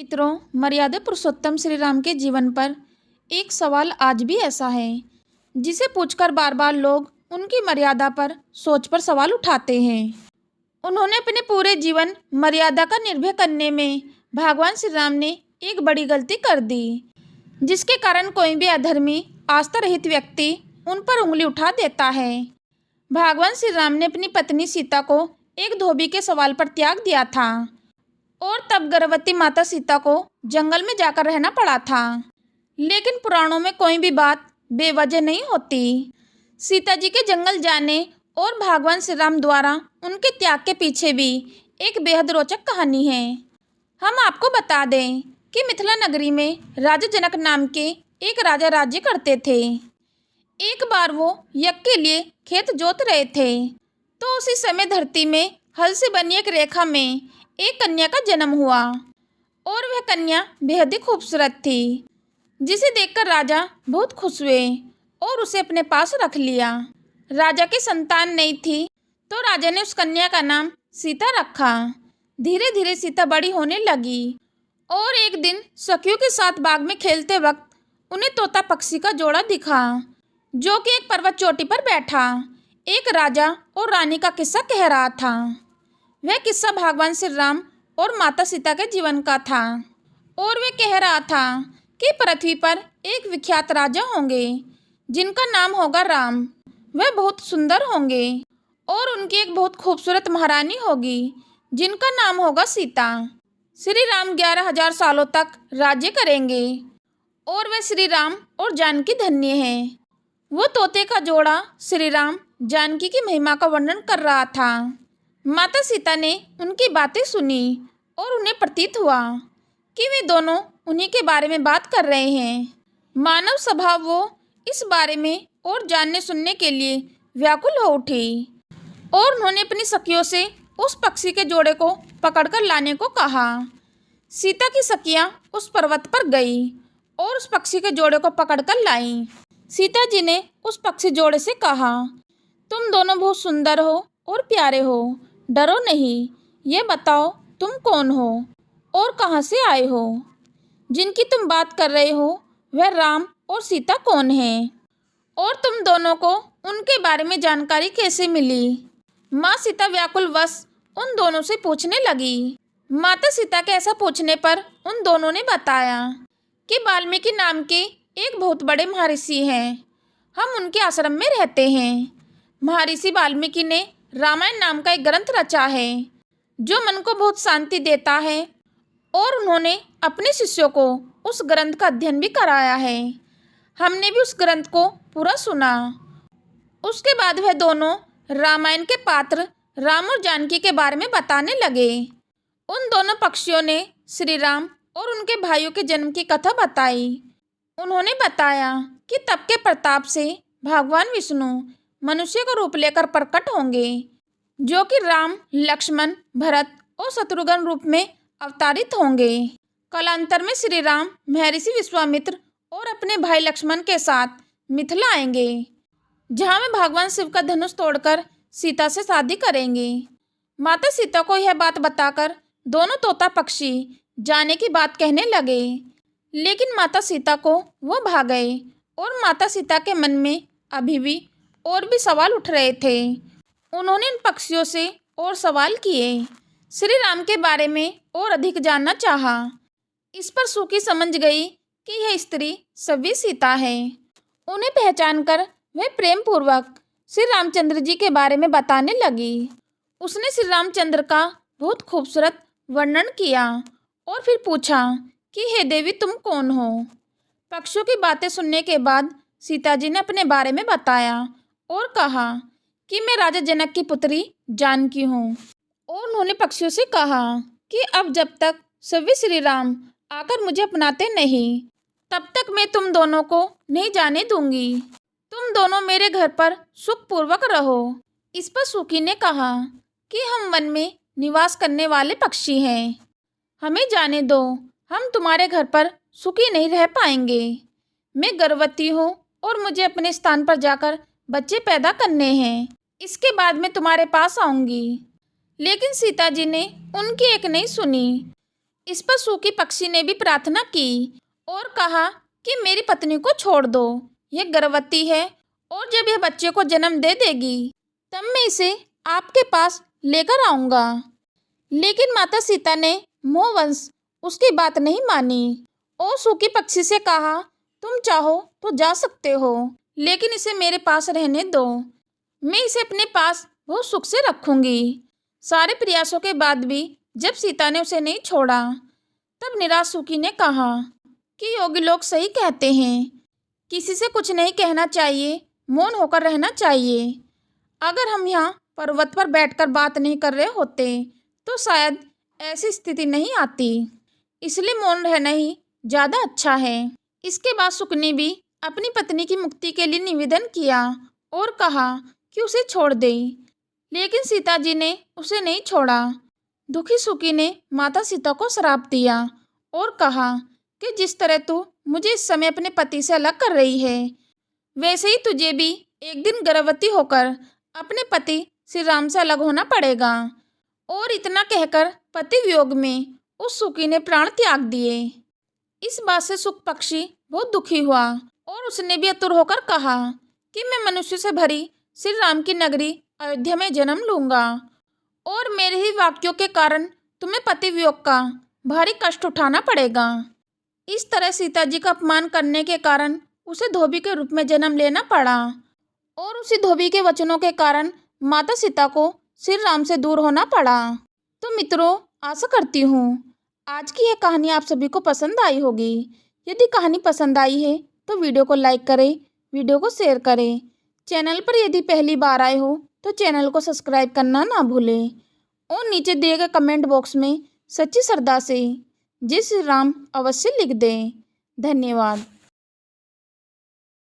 मित्रों, मर्यादा पुरुषोत्तम श्री राम के जीवन पर एक सवाल आज भी ऐसा है जिसे पूछकर बार बार लोग उनकी मर्यादा पर सोच पर सवाल उठाते हैं। उन्होंने अपने पूरे जीवन मर्यादा का निर्भय करने में भगवान श्री राम ने एक बड़ी गलती कर दी, जिसके कारण कोई भी अधर्मी आस्था रहित व्यक्ति उन पर उंगली उठा देता है। भगवान श्री राम ने अपनी पत्नी सीता को एक धोबी के सवाल पर त्याग दिया था और तब गर्भवती माता सीता को जंगल में जाकर रहना पड़ा था। लेकिन पुराणों में कोई भी बात बेवजह नहीं होती। सीता जी के जंगल जाने और भगवान श्री राम द्वारा उनके त्याग के पीछे भी एक बेहद रोचक कहानी है। हम आपको बता दें कि मिथिला नगरी में राजा जनक नाम के एक राजा राज्य करते थे। एक बार वो यज्ञ के लिए खेत जोत रहे थे तो उसी समय धरती में हल से बनी एक रेखा में एक कन्या का जन्म हुआ और वह कन्या बेहद ही खूबसूरत थी, जिसे देखकर राजा बहुत खुश हुए और उसे अपने पास रख लिया। राजा की संतान नहीं थी तो राजा ने उस कन्या का नाम सीता रखा। धीरे धीरे सीता बड़ी होने लगी और एक दिन सखियों के साथ बाग में खेलते वक्त उन्हें तोता पक्षी का जोड़ा दिखा, जो कि एक पर्वत चोटी पर बैठा एक राजा और रानी का किस्सा कह रहा था। वह किस्सा भगवान श्री राम और माता सीता के जीवन का था और वह कह रहा था कि पृथ्वी पर एक विख्यात राजा होंगे जिनका नाम होगा राम। वह बहुत सुंदर होंगे और उनकी एक बहुत खूबसूरत महारानी होगी जिनका नाम होगा सीता। श्री राम 11,000 सालों तक राज्य करेंगे और वह श्री राम और जानकी धन्य है। वो तोते का जोड़ा श्री राम जानकी की महिमा का वर्णन कर रहा था। माता सीता ने उनकी बातें सुनी और उन्हें प्रतीत हुआ कि वे दोनों उन्हीं के बारे में बात कर रहे हैं। मानव स्वभाव वो इस बारे में और जानने सुनने के लिए व्याकुल हो उठी और उन्होंने अपनी सखियों से उस पक्षी के जोड़े को पकड़कर लाने को कहा। सीता की सखियां उस पर्वत पर गई और उस पक्षी के जोड़े को पकड़कर लाईं। सीता जी ने उस पक्षी जोड़े से कहा, तुम दोनों बहुत सुंदर हो और प्यारे हो, डरो नहीं। ये बताओ तुम कौन हो और कहाँ से आए हो? जिनकी तुम बात कर रहे हो वह राम और सीता कौन है और तुम दोनों को उनके बारे में जानकारी कैसे मिली? माँ सीता व्याकुलवश उन दोनों से पूछने लगी। माता सीता के ऐसा पूछने पर उन दोनों ने बताया कि वाल्मीकि नाम के एक बहुत बड़े महर्षि हैं। हम उनके आश्रम में रहते हैं। महर्षि वाल्मीकि ने रामायण नाम का एक ग्रंथ रचा है जो मन को बहुत शांति देता है और उन्होंने अपने शिष्यों को उस ग्रंथ का अध्ययन भी कराया है। हमने भी उस ग्रंथ को पूरा सुना। उसके बाद वह दोनों रामायण के पात्र राम और जानकी के बारे में बताने लगे। उन दोनों पक्षियों ने श्री राम और उनके भाइयों के जन्म की कथा बताई। उन्होंने बताया कि तप के प्रताप से भगवान विष्णु मनुष्य का रूप लेकर प्रकट होंगे, जो कि राम, लक्ष्मण, भरत और शत्रुघ्न रूप में अवतारित होंगे। कालांतर में श्री राम महर्षि विश्वामित्र और अपने भाई लक्ष्मण के साथ मिथिला आएंगे, जहाँ वे भगवान शिव का धनुष तोड़कर सीता से शादी करेंगे। माता सीता को यह बात बताकर दोनों तोता पक्षी जाने की बात कहने लगे, लेकिन माता सीता को वो भाग गए और माता सीता के मन में अभी भी और भी सवाल उठ रहे थे। उन्होंने इन पक्षियों से और सवाल किए, श्री राम के बारे में और अधिक जानना चाहा। इस पर सुकी समझ गई कि यह स्त्री सव्य सीता है। उन्हें पहचानकर वह प्रेम पूर्वक श्री रामचंद्र जी के बारे में बताने लगी। उसने श्री रामचंद्र का बहुत खूबसूरत वर्णन किया और फिर पूछा कि हे देवी तुम कौन हो? पक्षियों की बातें सुनने के बाद सीता जी ने अपने बारे में बताया और कहा कि मैं राजा जनक की पुत्री जानकी हूँ। और उन्होंने पक्षियों से कहा कि अब जब तक सव्य श्री राम आकर मुझे अपनाते नहीं, तब तक मैं तुम दोनों को नहीं जाने दूंगी। तुम दोनों मेरे घर पर सुखपूर्वक रहो। इस पर सुकी ने कहा कि हम वन में निवास करने वाले पक्षी हैं, हमें जाने दो, हम तुम्हारे घर पर सुखी नहीं रह पाएंगे। मैं गर्भवती हूँ और मुझे अपने स्थान पर जाकर बच्चे पैदा करने हैं। इसके बाद मैं तुम्हारे पास आऊँगी। लेकिन सीता जी ने उनकी एक नहीं सुनी। इस पर सूखी पक्षी ने भी प्रार्थना की और कहा कि मेरी पत्नी को छोड़ दो, यह गर्भवती है और जब यह बच्चे को जन्म दे देगी तब मैं इसे आपके पास लेकर आऊंगा। लेकिन माता सीता ने मोहवश उसकी बात नहीं मानी और सूखी पक्षी से कहा, तुम चाहो तो जा सकते हो, लेकिन इसे मेरे पास रहने दो, मैं इसे अपने पास बहुत सुख से रखूंगी। सारे प्रयासों के बाद भी जब सीता ने उसे नहीं छोड़ा तब निराश सूखी ने कहा कि योगी लोग सही कहते हैं, किसी से कुछ नहीं कहना चाहिए, मौन होकर रहना चाहिए। अगर हम यहाँ पर्वत पर बैठकर बात नहीं कर रहे होते तो शायद ऐसी स्थिति नहीं आती, इसलिए मौन रहना ही ज़्यादा अच्छा है। इसके बाद सुक ने भी अपनी पत्नी की मुक्ति के लिए निवेदन किया और कहा कि उसे छोड़ दे, लेकिन सीता जी ने उसे नहीं छोड़ा। दुखी सुकी ने माता सीता को श्राप दिया और कहा कि जिस तरह तू मुझे इस समय अपने पति से अलग कर रही है, वैसे ही तुझे भी एक दिन गर्भवती होकर अपने पति श्री राम से अलग होना पड़ेगा। और इतना कहकर पति वियोग में उस सुकी ने प्राण त्याग दिए। इस बात से सुक पक्षी बहुत दुखी हुआ और उसने भी आतुर होकर कहा कि मैं मनुष्य से भरी श्री राम की नगरी अयोध्या में जन्म लूंगा और मेरे ही वाक्यों के कारण तुम्हें पति वियोग का भारी कष्ट उठाना पड़ेगा। इस तरह सीता जी का अपमान करने के कारण उसे धोबी के रूप में जन्म लेना पड़ा और उसी धोबी के वचनों के कारण माता सीता को श्री राम से दूर होना पड़ा। तो मित्रों, आशा करती हूँ आज की यह कहानी आप सभी को पसंद आई होगी। यदि कहानी पसंद आई है तो वीडियो को लाइक करें, वीडियो को शेयर करें। चैनल पर यदि पहली बार आए हो तो चैनल को सब्सक्राइब करना ना भूलें और नीचे दिए गए कमेंट बॉक्स में सच्ची श्रद्धा से जय श्री राम अवश्य लिख दें। धन्यवाद।